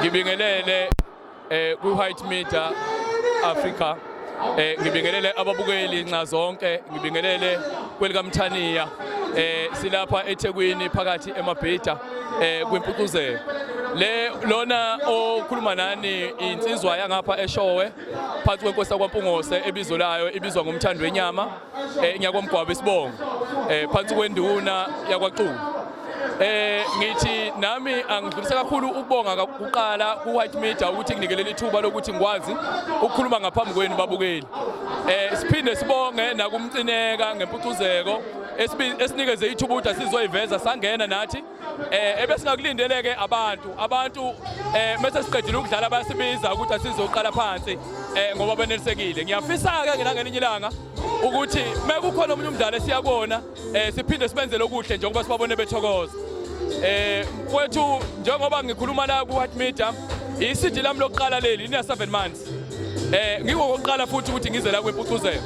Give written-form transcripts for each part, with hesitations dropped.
ngibingelele ku-White Media Africa, ngibingelele ababukeli nxa zonke, ngibingelele kwelika Mthaniya, silapha eThekwini phakathi eMabhida kwimpucuzeko. Lona okhuluma nani insizwa yangapha eShowe phansi kwenkosi kwaMpungose ebizwa layo ibizwa ngomthandwenyama nyakwamgwaba isibongo phansi kwenduna yakwaXulu. Ngithi nami angidlulisa kakhulu ukubonga kuqala ku-White Media ukuthi nginikelele ithuba lokuthi ngikwazi ukukhuluma ngaphambi kwenu babukeli. Siphinde sibonge nakumcineka ngempucuzeko esinikeze ithuba ukuthi sizoyiveza sangena nathi ebesingakulindeleke abantu mase siqedile ukudlala bayasibiza ukuthi asizoqala phansi ngoba benelisekile. Ngiyafisa ke ngelinye ilanga ukuthi mekukhona omunye umdlalo esiyabona siphinde sibenzele okuhle njengoba sibabone bethokoza. Kwethu njengoba ngikhuluma la ku-White Media isidi lami lokuqala leli ina 7 months. Ngikokuqala futhi ukuthi ngize la kwimpucuzeko.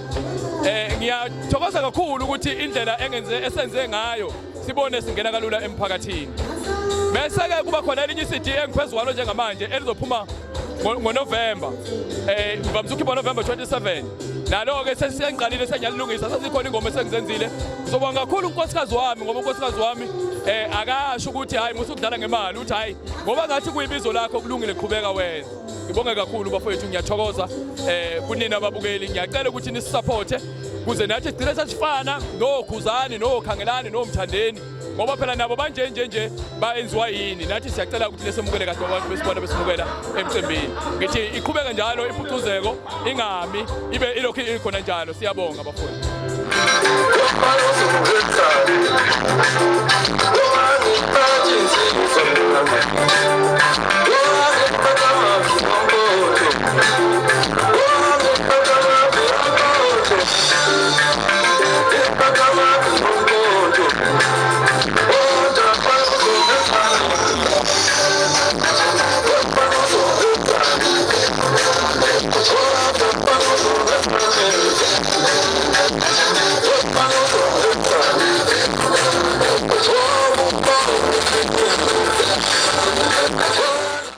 Ngiyathokoza kakhulu ukuthi indlela esenze ngayo sibone singena kalula emphakathini. Bese ke kuba khona elinye isidi engiphezulu njengamanje elizophuma ngoNovember. Ngivamisa ukukhipha November 27. Nalo ke sesiyangiqalile senyalilungisa sesikhona ingoma esengizenzile. Ngizobonga kakhulu unkosikazi wami ngoba unkosikazi wami akasho ukuthi hayi musukudlala ngemali uthi hayi ngoba ngathi kuyibizo lakho kulungile qhubeka wena. Ngibonge kakhulu bafowethu, ngiyathokoza kunina ababukeli, ngiyacela ukuthi nisupporte kuze nathi sigcine sesifana nokhuzani nokhangelani nomthandeni ngoba phela nabo nje bayenziwa yini. Nathi siyacela ukuthi lesemukele kahle abantu besibona besimukela emcimbini. Ngithi iqhubeka njalo impucuzeko ingami ibe ilokhu ikhona njalo. Siyabonga bafowethu. Oh,